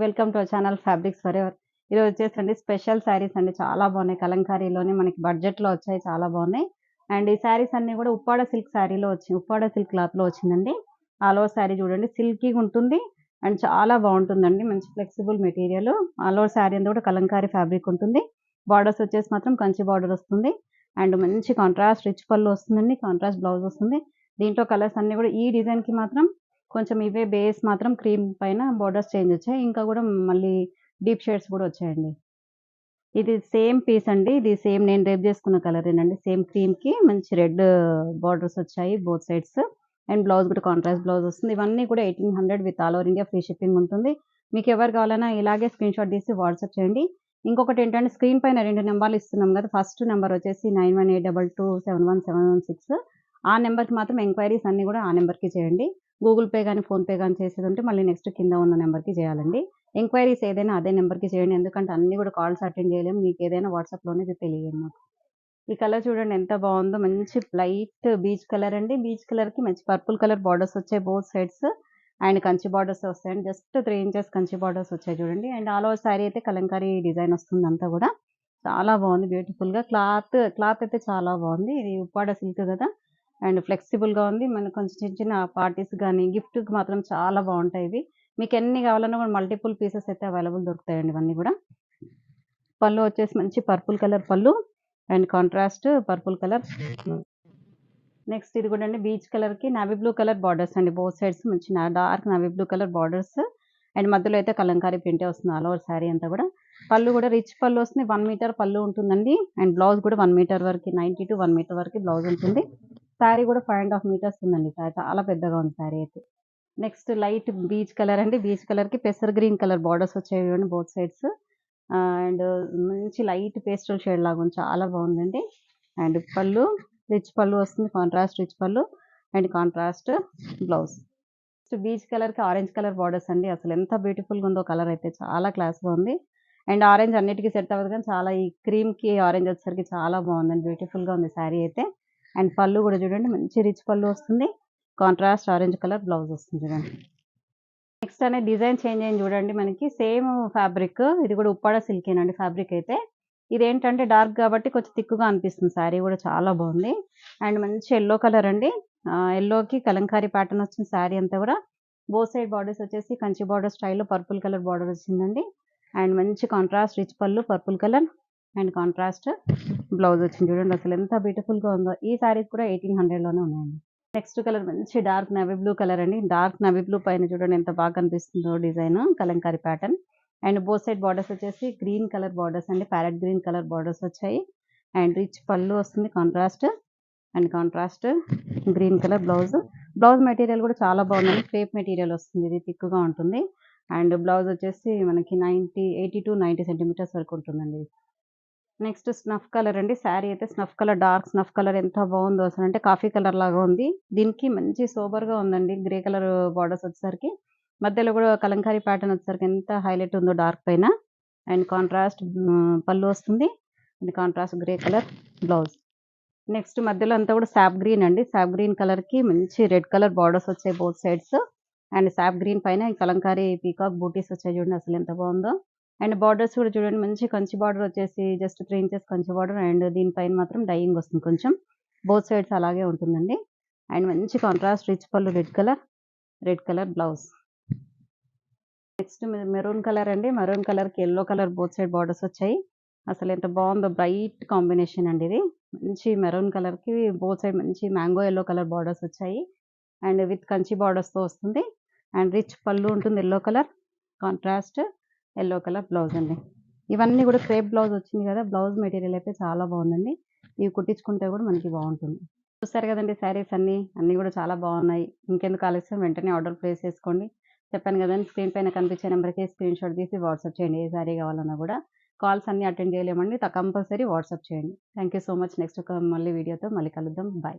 Welcome to our channel fabrics for ever. ఈరోజు వచ్చేసండి special saris అండి. చాలా బాగున్నాయి. కలంకారీలోనే మనకి బడ్జెట్‌లో వచ్చాయి. చాలా బాగున్నాయి. అండ్ ఈ శారీస్ అన్నీ కూడా ఉప్పాడ సిల్క్ శారీలో వచ్చింది. ఉప్పాడ సిల్క్ క్లాత్‌లో వచ్చిందండి. ఆల్ ఓవర్ శారీ చూడండి సిల్కీగా ఉంటుంది. అండ్ చాలా బాగుంటుందండి. మంచి flexible material. All over sari అంతా కూడా కలంకారీ ఫ్యాబ్రిక్ ఉంటుంది. బార్డర్స్ వచ్చేసి మాత్రం కంచి బార్డర్ వస్తుంది. అండ్ మంచి కాంట్రాస్ట్ రిచ్ పళ్ళు వస్తుందండి. కాంట్రాస్ట్ బ్లౌజ్ వస్తుంది. దీంట్లో కలర్స్ అన్నీ కూడా ఈ డిజైన్‌కి మాత్రం కొంచెం ఇవే బేస్ మాత్రం క్రీమ్ పైన బోర్డర్స్ చేంజ్ వచ్చాయి. ఇంకా కూడా మళ్ళీ డీప్ షేడ్స్ కూడా వచ్చాయండి. ఇది సేమ్ పీస్ అండి. ఇది సేమ్ నేను రేప్ చేసుకున్న కలరేనండి. సేమ్ క్రీమ్‌కి మంచి రెడ్ బోర్డర్స్ వచ్చాయి బోత్ సైడ్స్. అండ్ బ్లౌజ్ కూడా కాంట్రాస్ట్ బ్లౌజ్ వస్తుంది. ఇవన్నీ కూడా 1800 with all over India free shipping ఉంటుంది. మీకు ఎవరు కావాలన్నా ఇలాగే స్క్రీన్‌షాట్ తీసి వాట్సాప్ చేయండి. ఇంకొకటి ఏంటంటే స్క్రీన్ పైన 2 నంబర్లు ఇస్తున్నాం కదా! ఫస్ట్ నంబర్ వచ్చేసి 9182271716. ఆ నంబర్‌కి మాత్రం ఎంక్వైరీస్ అన్నీ కూడా ఆ నంబర్‌కి చేయండి. గూగుల్ పే గాని, ఫోన్‌పే గాని చేసేదుంటే మళ్ళీ నెక్స్ట్ కింద ఉన్న నంబర్‌కి చేయాలండి. ఎంక్వైరీస్ ఏదైనా అదే నంబర్‌కి చేయండి. ఎందుకంటే అన్నీ కూడా కాల్స్ అటెండ్ చేయలేము. మీకేదైనా వాట్సాప్‌లోనే తెలియజేయండి మాకు. ఈ కలర్ చూడండి ఎంత బాగుందో. మంచి లైట్ బీచ్ కలర్ అండి. బీచ్ కలర్‌కి మంచి పర్పుల్ కలర్ బార్డర్స్ వచ్చాయి both sides. And Kanchi borders వస్తాయండి. జస్ట్ 3 ఇంచెస్ కంచి బార్డర్స్ వచ్చాయి చూడండి. అండ్ ఆల్ ఓవర్ శారీ అయితే కలంకారీ డిజైన్ వస్తుంది అంతా కూడా. చాలా బాగుంది బ్యూటిఫుల్‌గా. క్లాత్ అయితే చాలా బాగుంది. ఇది ఉప్పాడ సిల్క్ కదా! అండ్ ఫ్లెక్సిబుల్‌గా ఉంది. మనకు కొంచెం చిన్న చిన్న పార్టీస్ గాని, గిఫ్ట్‌కి మాత్రం చాలా బాగుంటాయి ఇవి. మీకెన్ని కావాలన్నా కూడా మల్టిపుల్ పీసెస్ అయితే అవైలబుల్ దొరుకుతాయండి ఇవన్నీ కూడా. పళ్ళు వచ్చేసి మంచి పర్పుల్ కలర్ పళ్ళు. And contrast purple colour. Next ఇది కూడా అండి బీచ్ కలర్‌కి నావీ బ్లూ కలర్ బార్డర్స్ అండి. బోత్ సైడ్స్ మంచి dark navy blue colour borders. And మధ్యలో అయితే కలంకారీ ప్రింటే వస్తుంది ఆల్ ఓవర్ శారీ అంతా కూడా. పళ్ళు కూడా రిచ్ పళ్ళు వస్తుంది. 1 మీటర్ పళ్ళు ఉంటుందండి. అండ్ బ్లౌజ్ కూడా 1 మీటర్ వరకు 90-1 మీటర్ వరకు బ్లౌజ్ ఉంటుంది. శారీ కూడా 5 ½ మీటర్స్ ఉందండి. చాలా పెద్దగా ఉంది శారీ అయితే. నెక్స్ట్ లైట్ బీచ్ కలర్ అండి. బీచ్ కలర్‌కి పెసర్ గ్రీన్ కలర్ బార్డర్స్ వచ్చాయి చూడండి బోత్ సైడ్స్. అండ్ మంచి లైట్ పేస్టల్ షేడ్ లాగా ఉంది. చాలా బాగుందండి. అండ్ పళ్ళు రిచ్ పళ్ళు వస్తుంది. కాంట్రాస్ట్ రిచ్ పళ్ళు అండ్ కాంట్రాస్ట్ బ్లౌజ్. బీచ్ కలర్‌కి ఆరెంజ్ కలర్ బార్డర్స్ అండి. అసలు ఎంత బ్యూటిఫుల్‌గా ఉందో కలర్ అయితే చాలా క్లాస్‌గా ఉంది. అండ్ ఆరెంజ్ అన్నిటికి సెట్ అవ్వదు కానీ చాలా ఈ క్రీమ్‌కి ఆరెంజ్ వచ్చేసరికి చాలా బాగుందండి. బ్యూటిఫుల్‌గా ఉంది శారీ అయితే. అండ్ పళ్ళు కూడా చూడండి మంచి రిచ్ పళ్ళు వస్తుంది. కాంట్రాస్ట్ ఆరెంజ్ కలర్ బ్లౌజ్ వస్తుంది చూడండి. నెక్స్ట్ అనేది డిజైన్ చేంజ్ అయింది చూడండి మనకి. Same fabric. ఇది కూడా ఉప్పాడ సిల్కేనండి ఫ్యాబ్రిక్ అయితే. ఇదేంటంటే డార్క్ కాబట్టి కొంచెం థిక్‌గా అనిపిస్తుంది. శారీ కూడా చాలా బాగుంది. అండ్ మంచి యెల్లో కలర్ అండి. యెల్లోకి కలంకారీ ప్యాటర్న్ వచ్చిన శారీ అంతా కూడా బోత్ సైడ్ బార్డర్స్ వచ్చేసి కంచి బార్డర్ స్టైల్‌లో పర్పుల్ కలర్ బార్డర్ వచ్చిందండి. అండ్ మంచి కాంట్రాస్ట్ రిచ్ పళ్ళు purple colour and contrast blouse వచ్చింది చూడండి. అసలు ఎంత బ్యూటిఫుల్‌గా ఉందో. ఈ శారీస్ కూడా 1800లోనే ఉన్నాయండి. నెక్స్ట్ కలర్ మంచి డార్క్ నేవీ బ్లూ కలర్ అండి. డార్క్ నేవీ బ్లూ పైన చూడండి ఎంత బాగా కనిపిస్తుందో design Kalamkari pattern. And both side borders వచ్చేసి గ్రీన్ కలర్ బార్డర్స్ అండి. ప్యారెట్ గ్రీన్ కలర్ బార్డర్స్ వచ్చాయి. అండ్ రిచ్ పళ్ళు వస్తుంది contrast. And contrast green colour blouse. Blouse material కూడా చాలా బాగుందండి. క్రేప్ మెటీరియల్ వస్తుంది. ఇది థిక్‌గా ఉంటుంది. అండ్ బ్లౌజ్ వచ్చేసి మనకి 80-90 సెంటీమీటర్స్ వరకు ఉంటుందండి. నెక్స్ట్ స్నఫ్ కలర్ అండి. శారీ అయితే snuff colour dark snuff colour ఎంత బాగుందో అసలంటే కాఫీ కలర్ లాగా ఉంది. దీనికి మంచి సోబర్‌గా ఉందండి. గ్రే కలర్ బార్డర్స్ వచ్చేసరికి. మధ్యలో కూడా కలంకారీ ప్యాటర్న్ వచ్చేసరికి ఎంత హైలైట్ ఉందో డార్క్ పైన. అండ్ కాంట్రాస్ట్ పళ్ళు వస్తుంది. And contrast grey colour blouse. Next మధ్యలో అంతా కూడా సాప్ గ్రీన్ అండి. సాప్ గ్రీన్ కలర్‌కి మంచి రెడ్ కలర్ బార్డర్స్ వచ్చాయి both sides. And sap green పైన ఈ కలంకారీ పీకాక్ బూటీస్ వచ్చాయి చూడండి అసలు ఎంత బాగుందో. అండ్ బార్డర్స్ కూడా చూడండి మంచి కంచి బార్డర్ వచ్చేసి just 3 inches Kanchi border and దీనిపైన మాత్రం డైయింగ్ వస్తుంది కొంచెం. బోత్ సైడ్స్ అలాగే ఉంటుందండి. అండ్ మంచి కాంట్రాస్ట్ రిచ్ పళ్ళు red colour blouse. Next maroon colour అండి. మెరూన్ కలర్‌కి yellow colour both side borders వచ్చాయి. అసలు ఎంత బాగుందో బ్రైట్ కాంబినేషన్ అండి ఇది. మంచి మెరూన్ కలర్‌కి బోత్ సైడ్ మంచి మ్యాంగో యెల్లో కలర్ బార్డర్స్ వచ్చాయి. అండ్ విత్ కంచి బార్డర్స్‌తో వస్తుంది. అండ్ రిచ్ పళ్ళు ఉంటుంది yellow colour. Contrast yellow colour blouse అండి. ఇవన్నీ కూడా క్రేప్ బ్లౌజ్ వచ్చింది కదా! బ్లౌజ్ మెటీరియల్ అయితే చాలా బాగుందండి. ఇవి కుట్టించుకుంటే కూడా మనకి బాగుంటుంది. చూసారు కదండీ శారీస్ అన్నీ. అన్నీ కూడా చాలా బాగున్నాయి. ఇంకెందుకు ఆలస్యం వెంటనే ఆర్డర్ ప్లేస్ చేసుకోండి. చెప్పాను కదండీ స్క్రీన్ పైన కనిపించే నెంబర్‌కి స్క్రీన్‌షాట్ తీసి వాట్సాప్ చేయండి. ఏ శారీ కావాలన్నా కూడా. కాల్స్ అన్నీ అటెండ్ చేయలేమండి. కంపల్సరీ వాట్సాప్ చేయండి. Thank you so much. Next మళ్ళీ వీడియోతో మళ్ళీ కలుద్దాం. బై.